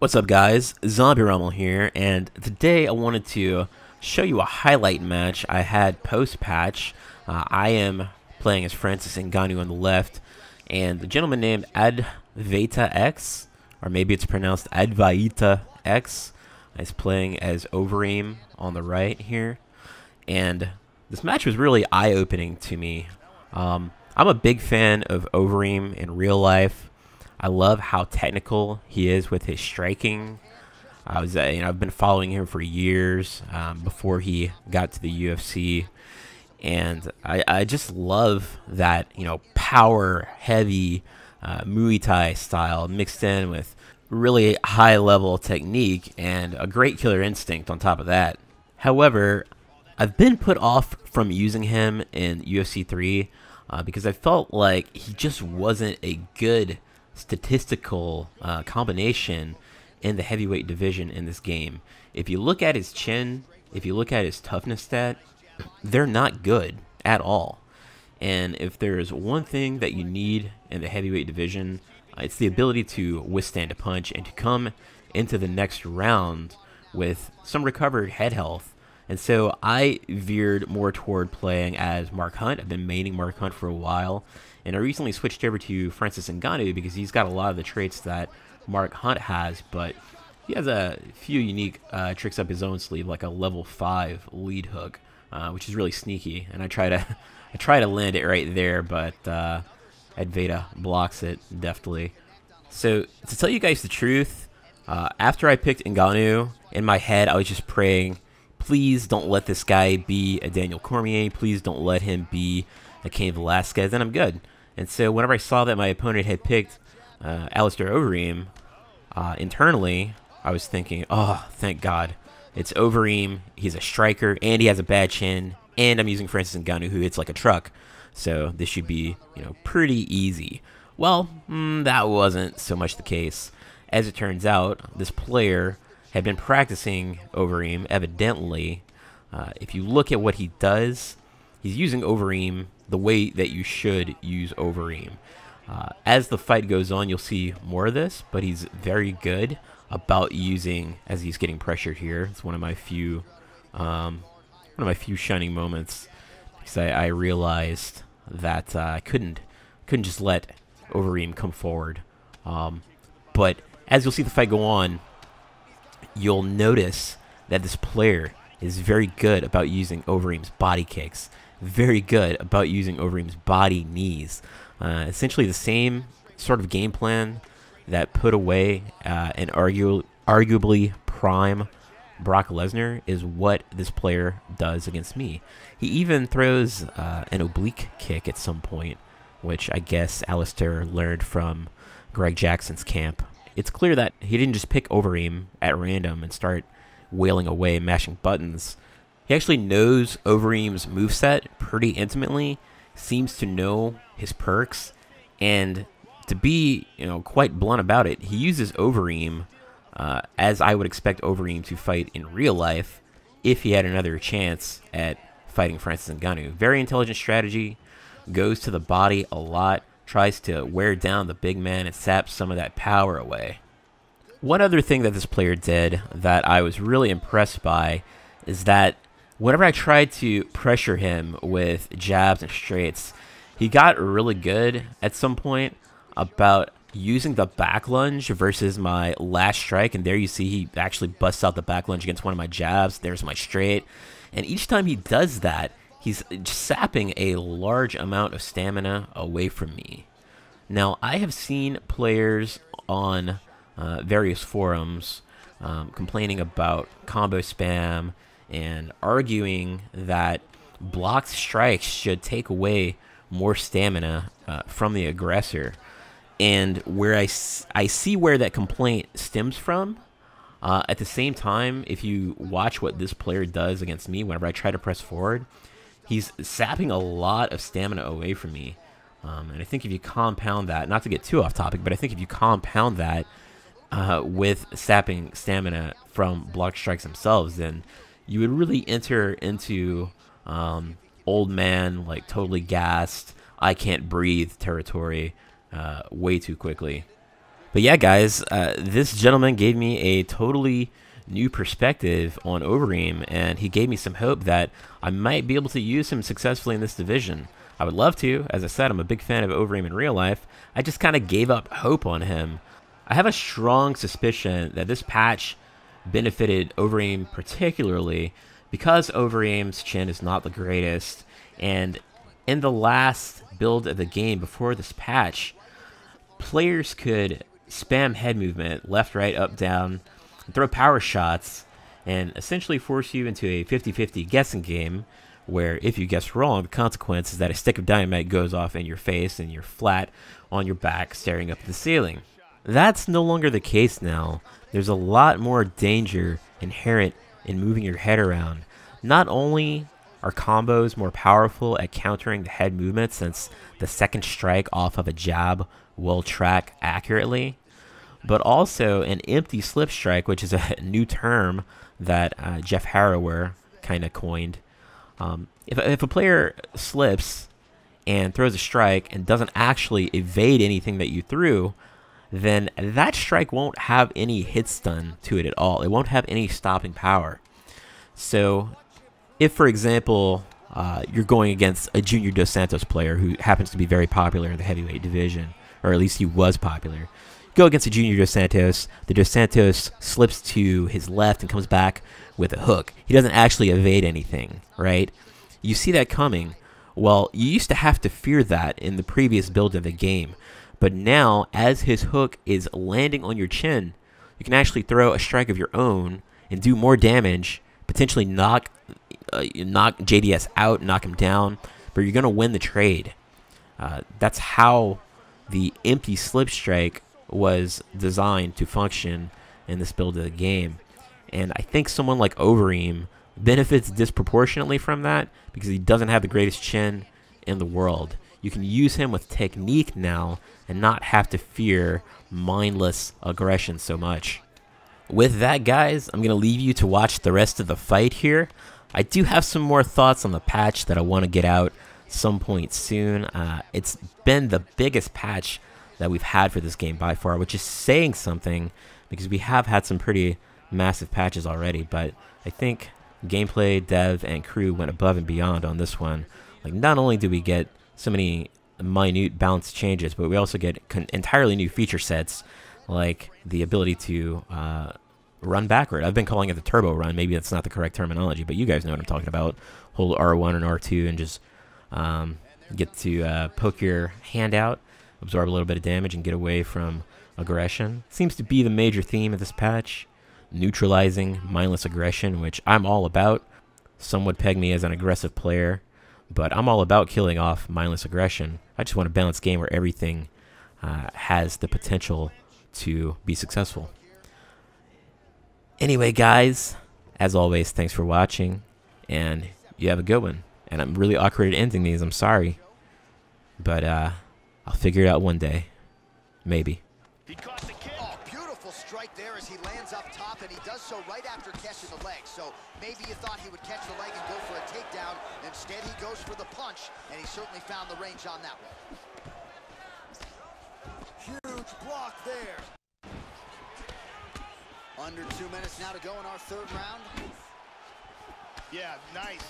What's up, guys? Zombie Rummel here, and today I wanted to show you a highlight match I had post-patch. I am playing as Francis Ngannou on the left, and the gentleman named Advaita X, or maybe it's pronounced Advaita X, is playing as Overeem on the right here. And this match was really eye-opening to me. I'm a big fan of Overeem in real life. I love how technical he is with his striking. I've been following him for years before he got to the UFC, and I just love that power heavy Muay Thai style mixed in with really high level technique and a great killer instinct on top of that. However, I've been put off from using him in UFC 3 because I felt like he just wasn't a good statistical combination in the heavyweight division in this game. If you look at his chin, if you look at his toughness stat, they're not good at all. And if there's one thing that you need in the heavyweight division, it's the ability to withstand a punch and to come into the next round with some recovered head health. And so I veered more toward playing as Mark Hunt. I've been maining Mark Hunt for a while, and I recently switched over to Francis Ngannou because he's got a lot of the traits that Mark Hunt has, but he has a few unique tricks up his own sleeve, like a level 5 lead hook, which is really sneaky. And I try to land it right there, but Advaita blocks it deftly. So to tell you guys the truth, after I picked Ngannou, in my head I was just praying, please don't let this guy be a Daniel Cormier. Please don't let him be a Cain Velasquez, and I'm good. And so whenever I saw that my opponent had picked Alistair Overeem, internally, I was thinking, oh, thank God. It's Overeem, he's a striker, and he has a bad chin, and I'm using Francis Ngannou, who hits like a truck. So this should be, pretty easy. Well, that wasn't so much the case. As it turns out, this player had been practicing Overeem, evidently. If you look at what he does, he's using Overeem the way that you should use Overeem. As the fight goes on, you'll see more of this, but he's very good about using, as he's getting pressured here. It's one of my few shining moments, because I realized that I couldn't just let Overeem come forward. But as you'll see the fight go on, you'll notice that this player is very good about using Overeem's body kicks, very good about using Overeem's body knees. Essentially the same sort of game plan that put away an arguably prime Brock Lesnar is what this player does against me. He even throws an oblique kick at some point, which I guess Alistair learned from Greg Jackson's camp. It's clear that he didn't just pick Overeem at random and start wailing away, mashing buttons. He actually knows Overeem's moveset pretty intimately, seems to know his perks, and to be quite blunt about it, he uses Overeem as I would expect Overeem to fight in real life if he had another chance at fighting Francis Ngannou. Very intelligent strategy, goes to the body a lot, tries to wear down the big man and sap some of that power away. One other thing that this player did that I was really impressed by is that whenever I tried to pressure him with jabs and straights, he got really good at some point about using the back lunge versus my last strike. And there you see he actually busts out the back lunge against one of my jabs. There's my straight. And each time he does that, he's sapping a large amount of stamina away from me. Now, I have seen players on various forums complaining about combo spam and arguing that blocked strikes should take away more stamina from the aggressor. And where I see where that complaint stems from, at the same time, if you watch what this player does against me whenever I try to press forward, he's sapping a lot of stamina away from me. And I think if you compound that, not to get too off topic, but I think if you compound that with sapping stamina from blocked strikes themselves, then you would really enter into old man, like totally gassed, I can't breathe territory way too quickly. But yeah, guys, this gentleman gave me a totally new perspective on Overeem, and he gave me some hope that I might be able to use him successfully in this division. I would love to. As I said, I'm a big fan of Overeem in real life. I just kind of gave up hope on him. I have a strong suspicion that this patch benefited Overeem particularly because Overeem's chin is not the greatest, and in the last build of the game before this patch, players could spam head movement, left, right, up, down, throw power shots, and essentially force you into a 50-50 guessing game where if you guess wrong, the consequence is that a stick of dynamite goes off in your face and you're flat on your back staring up at the ceiling. That's no longer the case now. There's a lot more danger inherent in moving your head around. Not only are combos more powerful at countering the head movement since the second strike off of a jab will track accurately, but also an empty slip strike, which is a new term that Jeff Harrower kind of coined. If a player slips and throws a strike and doesn't actually evade anything that you threw, then that strike won't have any hit stun to it at all. It won't have any stopping power. So if, for example, you're going against a Junior Dos Santos player who happens to be very popular in the heavyweight division, or at least he was popular, go against a Junior Dos Santos, the Dos Santos slips to his left and comes back with a hook. He doesn't actually evade anything, right? You see that coming. Well, you used to have to fear that in the previous build of the game, but now, as his hook is landing on your chin, you can actually throw a strike of your own and do more damage, potentially knock JDS out, knock him down, but you're going to win the trade. That's how the empty slip strike was designed to function in this build of the game. And I think someone like Overeem benefits disproportionately from that because he doesn't have the greatest chin in the world. You can use him with technique now and not have to fear mindless aggression so much. With that, guys, I'm going to leave you to watch the rest of the fight here. I do have some more thoughts on the patch that I want to get out some point soon. It's been the biggest patch that we've had for this game by far, which is saying something because we have had some pretty massive patches already, but I think gameplay, dev, and crew went above and beyond on this one. Like, not only do we get so many minute balance changes, but we also get entirely new feature sets, like the ability to run backward. I've been calling it the turbo run. Maybe that's not the correct terminology, but you guys know what I'm talking about. Hold R1 and R2 and just get to poke your hand out, absorb a little bit of damage, and get away from aggression. Seems to be the major theme of this patch. Neutralizing mindless aggression, which I'm all about. Some would peg me as an aggressive player, but I'm all about killing off mindless aggression. I just want a balanced game where everything has the potential to be successful. Anyway, guys, as always, thanks for watching, and you have a good one. And I'm really awkward at ending these, I'm sorry. But I'll figure it out one day. Maybe. Strike there as he lands up top, and he does so right after catching the leg. So maybe you thought he would catch the leg and go for a takedown. Instead, he goes for the punch, and he certainly found the range on that one. Huge block there. Under 2 minutes now to go in our third round. Yeah, nice.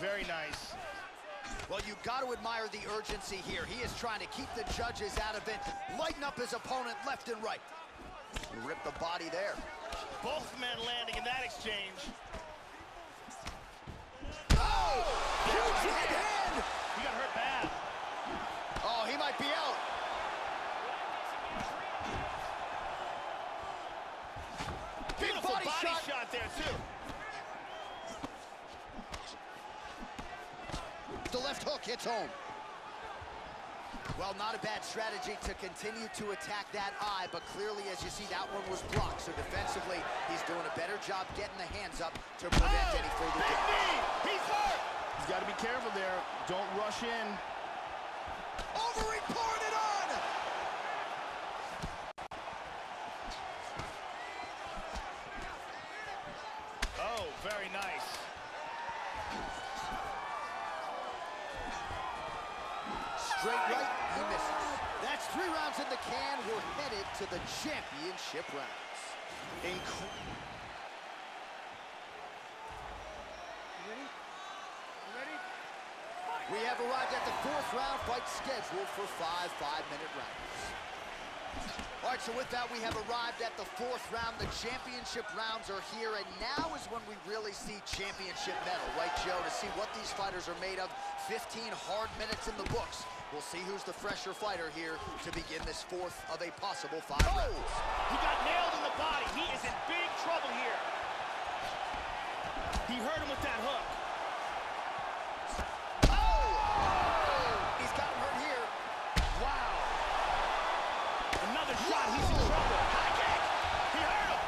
Very nice. Well, you got to admire the urgency here. He is trying to keep the judges out of it, lighten up his opponent left and right. Rip the body there. Both men landing in that exchange. Oh! Huge right hand! He got hurt bad. Oh, he might be out. Beautiful body shot there, too. The left hook hits home. Well, not a bad strategy to continue to attack that eye, but clearly, as you see, that one was blocked. So defensively, he's doing a better job getting the hands up to prevent any further damage. He's hurt! He's got to be careful there. Don't rush in. Overeem pouring it on! Oh, very nice. Straight right, he misses. That's 3 rounds in the can. We're headed to the championship rounds. We have arrived at the 4th round fight scheduled for 5 5-minute rounds. All right, so with that, we have arrived at the 4th round. The championship rounds are here, and now is when we really see championship metal, right, Joe? To see what these fighters are made of. 15 hard minutes in the books. We'll see who's the fresher fighter here to begin this 4th of a possible 5 rounds. He got nailed in the body. He is in big trouble here. He hurt him with that hook. He's got him hurt here. Wow. Another shot. He's in trouble. High kick. He hurt him.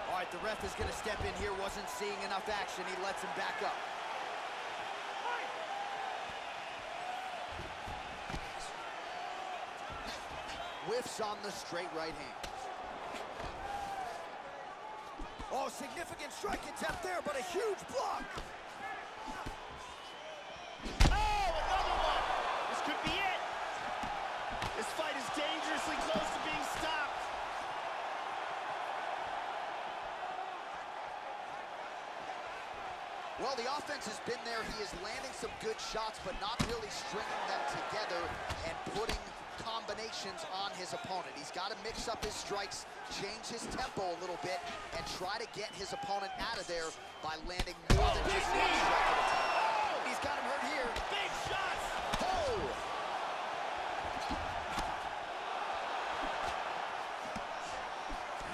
All right, the ref is going to step in here. Wasn't seeing enough action. He lets him back up. Whiffs on the straight right hand. Oh, significant strike attempt there, but a huge block. Oh, another one. This could be it. This fight is dangerously close to being stopped. Well, the offense has been there. He is landing some good shots, but not really stringing them together and putting combinations on his opponent. He's got to mix up his strikes, change his tempo a little bit, and try to get his opponent out of there by landing more than just one strike at a time. He's got him hurt here. Big shots. Oh!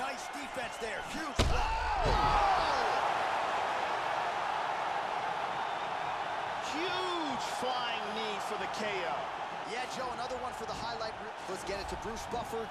Nice defense there. Huge block. Huge flying knee for the KO. Yeah, Joe, another one for the highlight. Let's get it to Bruce Buffer.